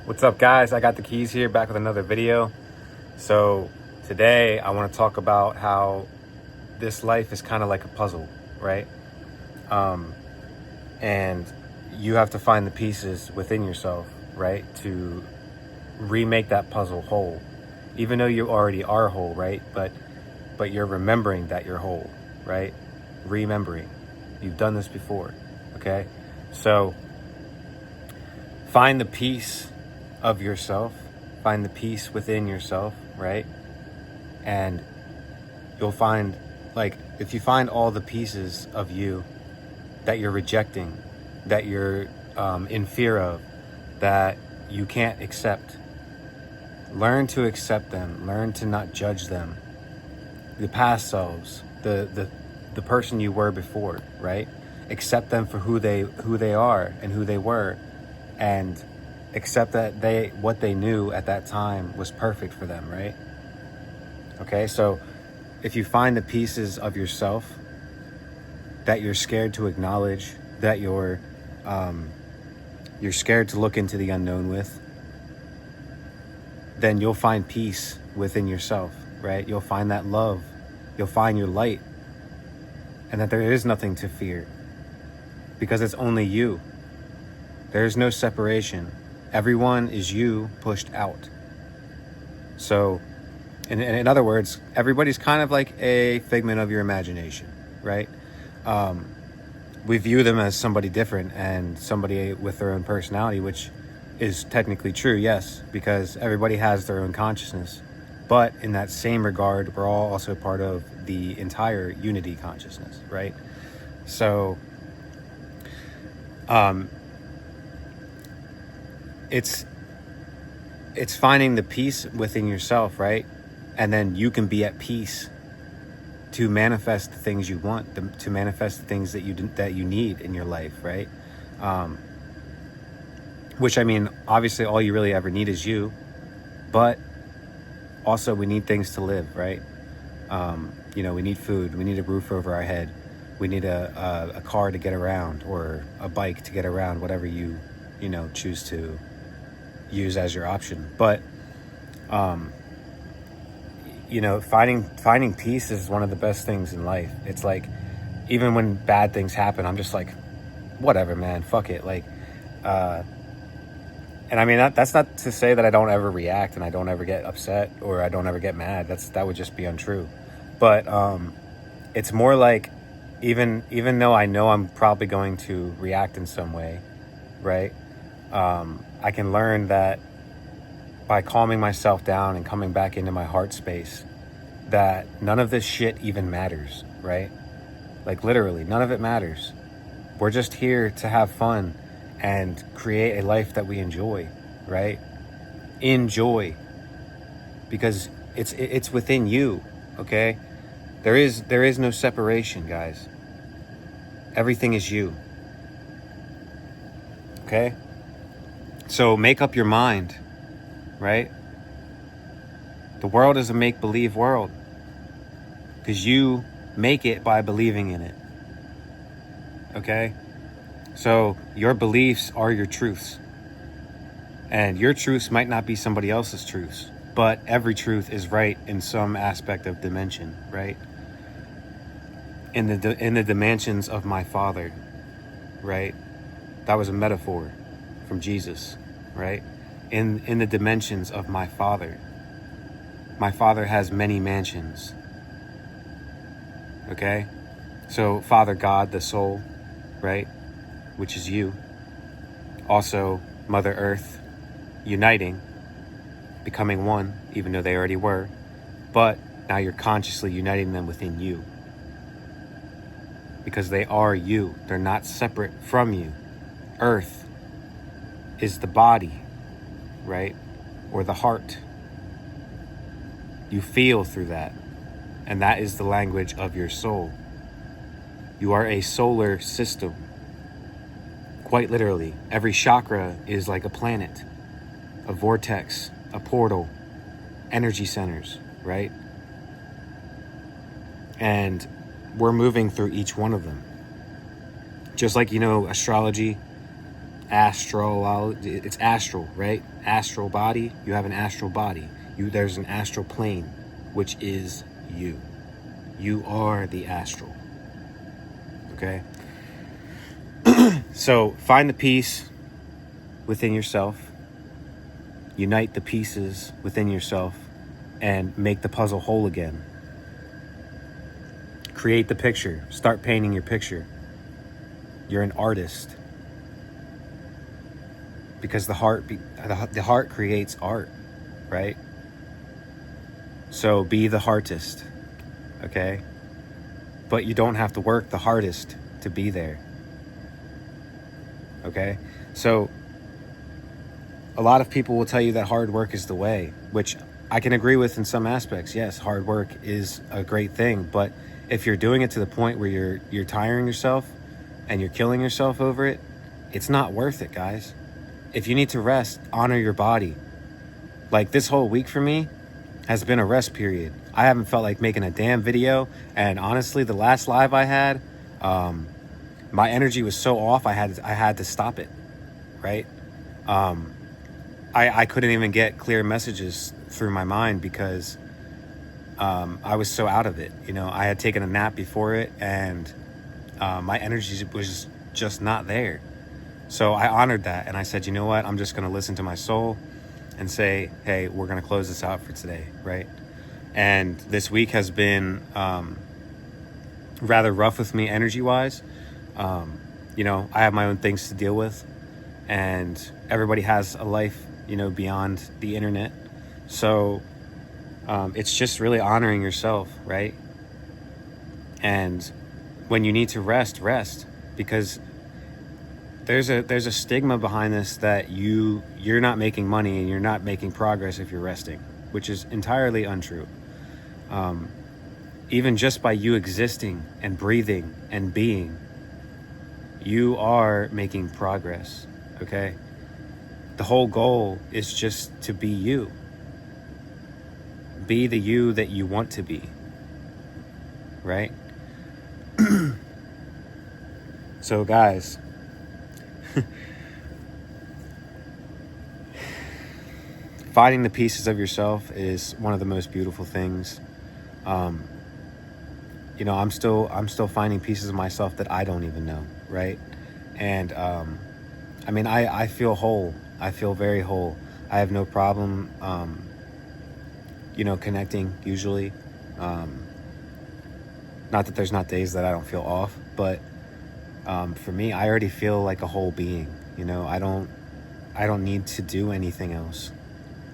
What's up, guys? I got the keys here, back with another video. So today I want to talk about how this life is kind of like a puzzle, right? And you have to find the pieces within yourself, right, to remake that puzzle whole. Even though you already are whole, right? But you're remembering that you're whole, right? Remembering. You've done this before, okay? So find the peace of yourself, find the peace within yourself, right? And you'll find, like, if you find all the pieces of you that you're rejecting, that you're in fear of, that you can't accept, learn to accept them, learn to not judge them. The past selves, the person you were before, right? Accept them for who they are and who they were, and accept that what they knew at that time was perfect for them, right? Okay, so if you find the pieces of yourself that you're scared to acknowledge, that you're scared to look into the unknown with, then you'll find peace within yourself, right? You'll find that love, you'll find your light, and that there is nothing to fear, because it's only you. There's no separation. Everyone is you pushed out. So, in other words, everybody's kind of like a figment of your imagination, right? We view them as somebody different and somebody with their own personality, which is technically true, yes, because everybody has their own consciousness. But in that same regard, we're all also part of the entire unity consciousness, right? So, it's finding the peace within yourself, right? And then you can be at peace to manifest the things you want, to manifest the things that you need in your life, right? Which, I mean, obviously all you really ever need is you, but also we need things to live, right? We need food, we need a roof over our head, we need a car to get around, or a bike to get around, whatever you choose to use as your option. But finding peace is one of the best things in life. It's like, even when bad things happen, I'm just like, whatever, man, fuck it. Like, and I mean, that's not to say that I don't ever react and I don't ever get upset or I don't ever get mad. That would just be untrue. But it's more like, even though I know I'm probably going to react in some way, right? I can learn that by calming myself down and coming back into my heart space, that none of this shit even matters, right? Like, literally, none of it matters. We're just here to have fun and create a life that we enjoy, right? Enjoy. Because it's within you, okay? There is no separation, guys. Everything is you. Okay? So make up your mind, right? The world is a make-believe world, because you make it by believing in it. Okay? So your beliefs are your truths. And your truths might not be somebody else's truths, but every truth is right in some aspect of dimension, right? In the dimensions of my Father, right? That was a metaphor from Jesus, right? In the dimensions of my Father. My Father has many mansions. Okay? So Father God, the soul, right? Which is you. Also Mother Earth, uniting, becoming one, even though they already were. But now you're consciously uniting them within you, because they are you. They're not separate from you. Earth is the body, right? Or the heart. You feel through that. And that is the language of your soul. You are a solar system. Quite literally. Every chakra is like a planet, a vortex, a portal, energy centers, right? And we're moving through each one of them. Just like, astrology it's astral, right? Astral body. You have an astral body. There's an astral plane, which is you. You are the astral. Okay? So find the peace within yourself. Unite the pieces within yourself and make the puzzle whole again. Create the picture. Start painting your picture. You're an artist. Because the heart creates art, right? So be the heartist, okay? But you don't have to work the hardest to be there, okay? So a lot of people will tell you that hard work is the way, which I can agree with in some aspects. Yes, hard work is a great thing, but if you're doing it to the point where you're tiring yourself and you're killing yourself over it, it's not worth it, guys. If you need to rest, honor your body. Like this whole week for me has been a rest period. I haven't felt like making a damn video. And honestly, the last live I had, my energy was so off, I had to stop it, right? I couldn't even get clear messages through my mind because I was so out of it. You know, I had taken a nap before it and my energy was just not there. So I honored that and I said, you know what? I'm just going to listen to my soul and say, hey, we're going to close this out for today, right? And this week has been rather rough with me energy-wise. You know, I have my own things to deal with and everybody has a life, you know, beyond the internet. So it's just really honoring yourself, right? And when you need to rest, because there's a stigma behind this that you're not making money and you're not making progress if you're resting, which is entirely untrue. Even just by you existing and breathing and being, you are making progress, okay? The whole goal is just to be you. Be the you that you want to be, right? So guys, finding the pieces of yourself is one of the most beautiful things. You know, I'm still finding pieces of myself that I don't even know, right? And I mean, I feel whole. I feel very whole. I have no problem, you know, connecting usually. Not that there's not days that I don't feel off, but for me, I already feel like a whole being. You know, I don't need to do anything else.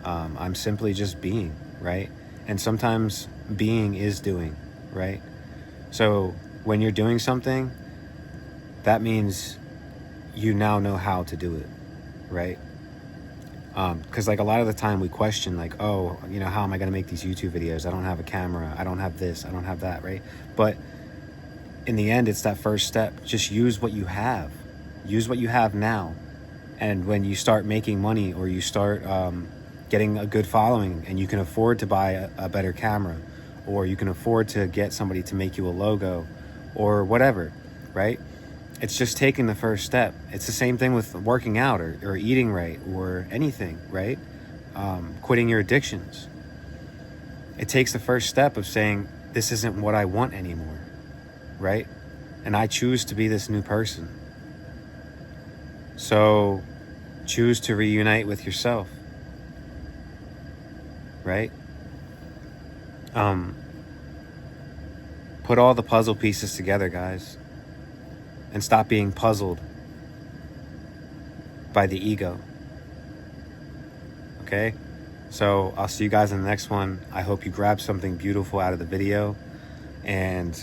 I'm simply just being, right? And sometimes being is doing, right? So when you're doing something, that means you now know how to do it, right? Because like a lot of the time we question like, oh, you know, how am I going to make these YouTube videos? I don't have a camera. I don't have this. I don't have that, right? But in the end, it's that first step. Just use what you have. Use what you have now. And when you start making money or you start getting a good following and you can afford to buy a better camera or you can afford to get somebody to make you a logo or whatever, right? It's just taking the first step. It's the same thing with working out or eating right or anything, right? Quitting your addictions. It takes the first step of saying, this isn't what I want anymore, right? And I choose to be this new person. So choose to reunite with yourself, right? Put all the puzzle pieces together, guys, and stop being puzzled by the ego. Okay? So I'll see you guys in the next one. I hope you grab something beautiful out of the video. And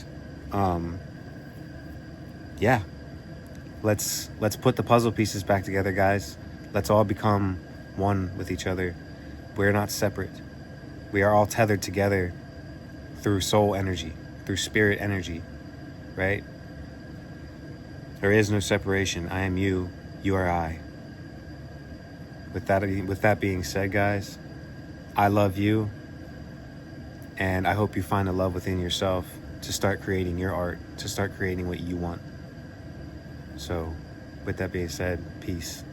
yeah, let's put the puzzle pieces back together, guys. Let's all become one with each other. We're not separate. We are all tethered together through soul energy, through spirit energy, right? There is no separation. I am you, you are I. With that being said, guys, I love you, and I hope you find the love within yourself to start creating your art, to start creating what you want. So, with that being said, peace.